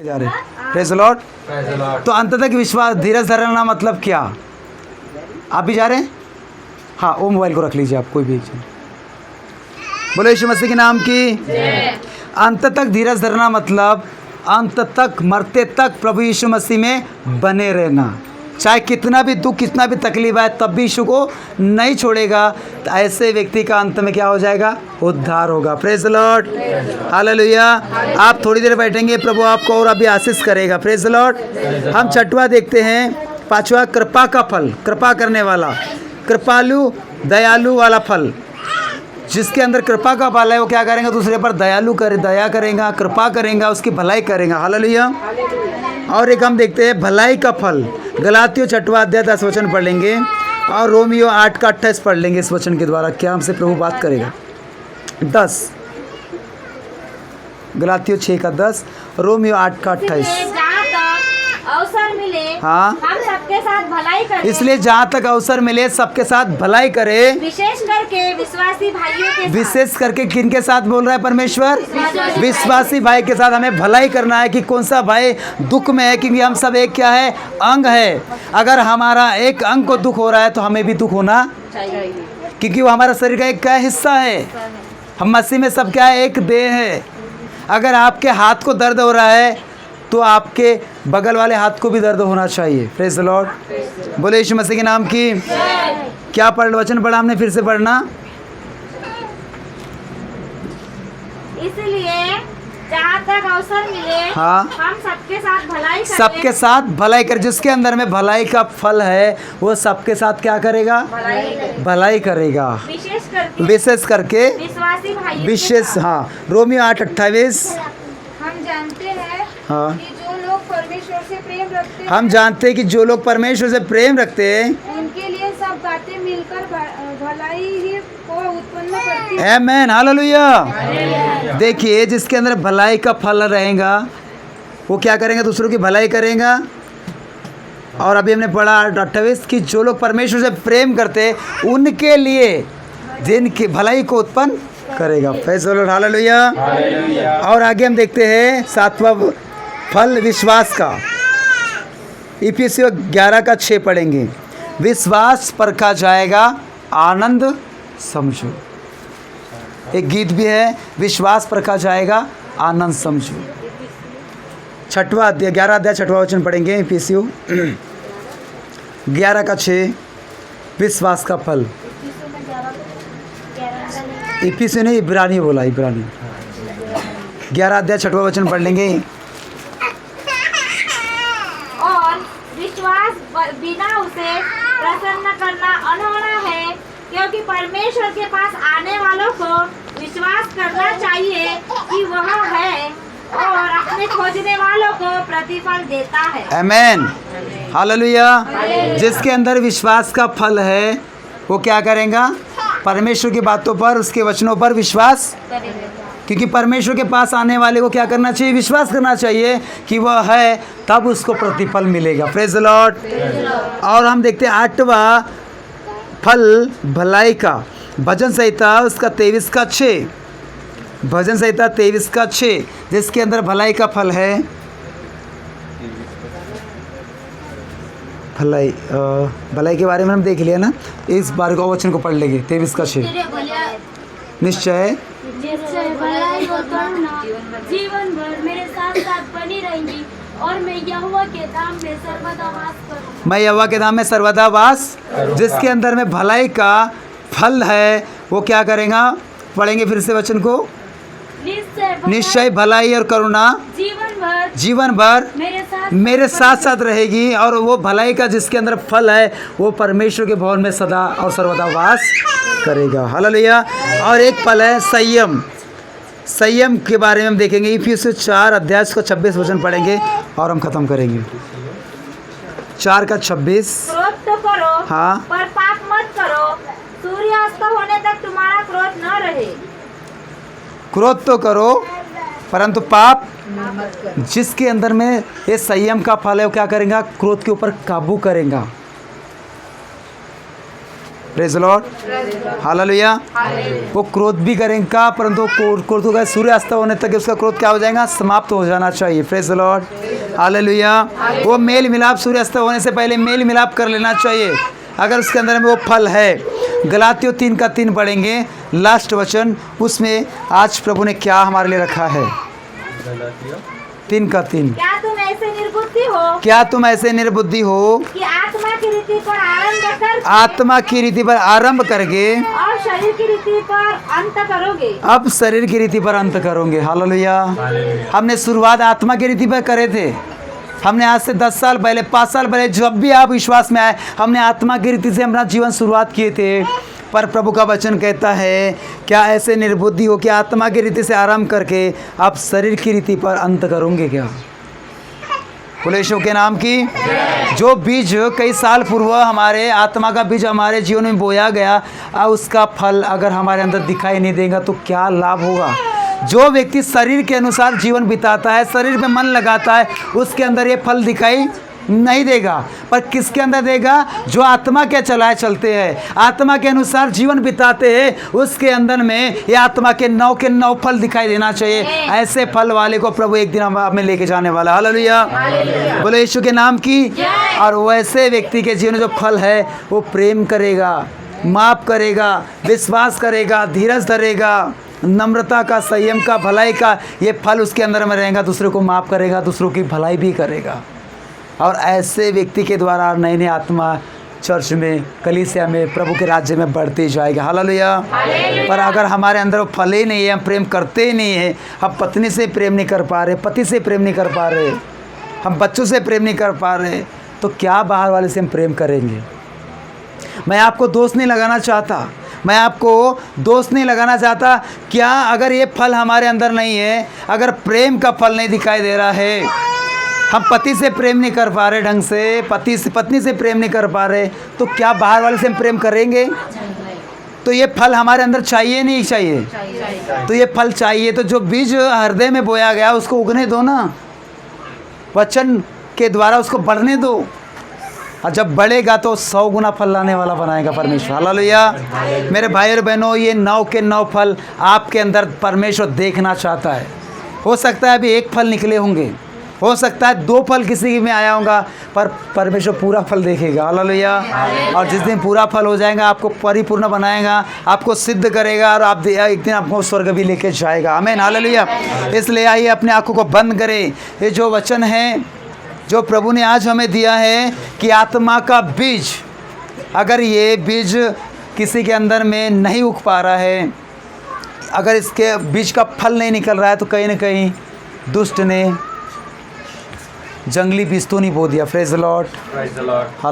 जा रहे praise the Lord. तो अंत तक विश्वास धीरज धरना मतलब क्या? आप भी जा रहे हैं? हाँ, वो मोबाइल को रख लीजिए आप, कोई भी। बोलो यीशु मसीह के नाम की। अंत तक धीरज धरना मतलब अंत तक, मरते तक प्रभु यीशु मसीह में बने रहना। चाहे कितना भी दुख, कितना भी तकलीफ आए, तब भी यीशु को नहीं छोड़ेगा। तो ऐसे व्यक्ति का अंत में क्या हो जाएगा? उद्धार होगा। Praise the Lord, hallelujah. आप थोड़ी देर बैठेंगे, प्रभु आपको और अभी आशीष करेगा। Praise the Lord. हम छठवां देखते हैं, पांचवा, कृपा का फल। कृपा करने वाला, कृपालु, दयालु वाला फल। जिसके अंदर कृपा का फल है, वो क्या करेंगे? दूसरे पर दया करेगा, कृपा करेगा, उसकी भलाई करेगा। हालेलुया। और एक हम देखते हैं भलाई का फल। गलातियों 6वां अध्याय 10 वचन पढ़ लेंगे और रोमियो 8 का 28 पढ़ लेंगे। इस वचन के द्वारा क्या हमसे प्रभु बात करेगा? 10 गलातियों 6 का 10, रोमियो 8 का 28। अवसर मिले, हाँ, हम सबके साथ भलाई करें। इसलिए जहाँ तक अवसर मिले सबके साथ भलाई करे। विशेष करके विश्वासी भाइयों के साथ। विशेष करके किन के साथ बोल रहा है परमेश्वर? विश्वासी भाई के साथ हमें भलाई करना है। कि कौन सा भाई दुख में है? क्योंकि हम सब एक क्या है? अंग है। अगर हमारा एक अंग को दुख हो रहा है तो हमें भी दुख होना चाहिए, क्योंकि वो हमारा शरीर का एक क्या हिस्सा है। हम मसीह में सब क्या है? एक देह है। अगर आपके हाथ को दर्द हो रहा है तो आपके बगल वाले हाथ को भी दर्द होना चाहिए। Praise the Lord. बोले यीशु मसीह के नाम की। क्या वचन पढ़ा हमने? फिर से पढ़ना। इसलिए जहाँ तक अवसर मिले, हाँ, हम सबके साथ भलाई करें। सबके साथ भलाई कर। जिसके अंदर में भलाई का फल है वो सबके साथ क्या करेगा? भलाई करेगा। विशेष करके विश्वासी भाइयों विशेष। हाँ, रोमियो 8:28। हम जानते हैं हाँ, कि जो लोग परमेश्वर से प्रेम रखते हैं, हम जानते हैं कि जो लोग परमेश्वर से प्रेम रखते हैं उनके लिए सब बातें मिलकर भलाई ही को उत्पन्न करती हैं। आमीन, हालेलुया। देखिए, जिसके अंदर भलाई का फल रहेगा वो क्या करेंगे? दूसरों की भलाई करेगा। और अभी हमने पढ़ा 28 कि जो लोग परमेश्वर से प्रेम करते उनके लिए जिनकी भलाई को उत्पन्न करेगा। Praise the Lord, hallelujah. और आगे हम देखते हैं 7वां फल विश्वास का। इफिसियों 11 का 6 पढ़ेंगे। विश्वास परखा जाएगा, आनंद समझो। एक गीत भी है, विश्वास परखा जाएगा, आनंद समझो। 6वां अध्याय 11 अध्याय 6वां वचन पढ़ेंगे। इफिसियों 11 का 6, विश्वास का फल। इफिसियों ने इब्रानी बोला, इब्रानी 11 अध्याय 6वां वचन पढ़ लेंगे। और विश्वास बिना उसे प्रसन्न करना अनहोना है, क्योंकि परमेश्वर के पास आने वालों को विश्वास करना चाहिए कि वह है और अपने खोजने वालों को प्रतिफल देता है। आमीन, हालेलुया। जिसके अंदर विश्वास का फल है वो क्या करेगा? परमेश्वर की बातों पर, उसके वचनों पर विश्वास। क्योंकि परमेश्वर के पास आने वाले को क्या करना चाहिए? विश्वास करना चाहिए कि वह है, तब उसको प्रतिफल मिलेगा। Praise the Lord. और हम देखते हैं 8वां फल भलाई का। भजन संहिता उसका 23 का 6। भजन संहिता 23 का 6, जिसके अंदर भलाई का फल है। भलाई के बारे में हम देख लिया ना। इस बार को वचन को पढ़ लेंगे। 23 का 6। निश्चय भलाई और करुणा जीवन भर मेरे साथ साथ बनी रहेंगी और मैं यहोवा के धाम में सर्वदा वास करूंगा। मैं यहोवा के धाम में सर्वदा वास। जिसके अंदर में भलाई का फल है वो क्या करेगा? पढ़ेंगे फिर से वचन को। निश्चय भलाई और करुणा जीवन भर मेरे साथ साथ रहेगी। और वो भलाई का जिसके अंदर फल है वो परमेश्वर के भवन में सदा और सर्वदा वास करेगा। हालेलुया। और एक फल है संयम। संयम के बारे में हम देखेंगे। इफिसियों 4 अध्याय को 26 वचन पढ़ेंगे और हम खत्म करेंगे। 4 का 26। क्रोध तो करो, हाँ, पर पाप मत करो। सूर्यास्त होने तक तुम्हारा क्रोध न रहे। क्रोध तो करो परंतु पाप। जिसके अंदर में ये संयम का फल है वो क्या करेगा? क्रोध के ऊपर काबू करेगा। Praise Lord, hallelujah. वो क्रोध भी करेगा, परंतु क्रोध का सूर्यास्त होने तक उसका क्रोध क्या हो जाएगा, समाप्त हो जाना चाहिए। Praise Lord, hallelujah. वो मेल मिलाप सूर्यास्त होने से पहले मेल मिलाप कर लेना चाहिए। अगर उसके अंदर में वो फल है, गलातियों 3:3 पढ़ेंगे, लास्ट वचन, उसमें आज प्रभु ने क्या हमारे लिए रखा है। 3:3। क्या तुम ऐसे निर्बुद्धि हो क्या तुम ऐसे निर्बुद्धि हो कि आत्मा की रीति पर आरंभ कर आत्मा की रीति पर आरंभ करके और शरीर की रीति पर अंत करोगे। अब शरीर की रीति पर अंत करोगे। हालेलुया। हमने शुरुआत आत्मा की रीति पर करे थे। हमने आज से 10 साल पहले, 5 साल पहले, जब भी आप विश्वास में आए, हमने आत्मा की रीति से अपना जीवन शुरुआत किए थे। पर प्रभु का वचन कहता है, क्या ऐसे निर्बुद्धि हो कि आत्मा की रीति से आरंभ करके आप शरीर की रीति पर अंत करोगे क्या। बोले यीशु के नाम की। जो बीज कई साल पूर्व हमारे आत्मा का बीज हमारे जीवन में बोया गया, अब उसका फल अगर हमारे अंदर दिखाई नहीं देगा तो क्या लाभ होगा। जो व्यक्ति शरीर के अनुसार जीवन बिताता है, शरीर में मन लगाता है, उसके अंदर ये फल दिखाई नहीं देगा। पर किसके अंदर देगा, जो आत्मा के चलते हैं, आत्मा के अनुसार जीवन बिताते हैं, उसके अंदर में ये आत्मा के 9 फल दिखाई देना चाहिए। ऐसे फल वाले को प्रभु एक दिन हमें लेके जाने वाला। हालेलुया, बोले यीशु के नाम की। और वैसे व्यक्ति के जीवन में जो फल है, वो प्रेम करेगा, माफ करेगा, विश्वास करेगा, धीरज धरेगा, नम्रता का, संयम का, भलाई का, ये फल उसके अंदर में रहेगा। दूसरों को माफ करेगा, दूसरों की भलाई भी करेगा। और ऐसे व्यक्ति के द्वारा नई नई आत्मा चर्च में, कलीसिया में, प्रभु के राज्य में बढ़ती जाएगी। हालेलुया। पर अगर हमारे अंदर वो फल ही नहीं है, हम प्रेम करते ही नहीं है, हम पत्नी से प्रेम नहीं कर पा रहे, पति से प्रेम नहीं कर पा रहे, हम बच्चों से प्रेम नहीं कर पा रहे, तो क्या बाहर वाले से हम प्रेम करेंगे। मैं आपको दोष नहीं लगाना चाहता, मैं आपको दोष नहीं लगाना चाहता। क्या अगर ये फल हमारे अंदर नहीं है, अगर प्रेम का फल नहीं दिखाई दे रहा है, हम पति से प्रेम नहीं कर पा रहे ढंग से, पत्नी से प्रेम नहीं कर पा रहे, तो क्या बाहर वाले से हम प्रेम करेंगे। तो ये फल हमारे अंदर चाहिए नहीं चाहिए, तो ये फल चाहिए। तो जो बीज हृदय में बोया गया उसको उगने दो ना, वचन के द्वारा उसको बढ़ने दो, और जब बढ़ेगा तो 100 गुना फल लाने वाला बनाएगा परमेश्वर। हालेलुया। मेरे भाई और बहनों, ये 9 के 9 फल आपके अंदर परमेश्वर देखना चाहता है। हो सकता है अभी 1 फल निकले होंगे, हो सकता है 2 फल किसी में आया होगा, पर परमेश्वर पूरा फल देखेगा। हालेलुया। और जिस दिन पूरा फल हो जाएगा, आपको परिपूर्ण बनाएगा, आपको सिद्ध करेगा, और आप एक दिन आपको स्वर्ग भी लेके जाएगा। आमीन, हालेलुया। इसलिए आइए अपने आंखों को बंद करें। ये जो वचन है, जो प्रभु ने आज हमें दिया है कि आत्मा का बीज, अगर ये बीज किसी के अंदर में नहीं उग पा रहा है, अगर इसके बीज का फल नहीं निकल रहा है, तो कहीं ना कहीं दुष्ट ने जंगली बीज तो नहीं बो दिया। Praise the Lord, hallelujah.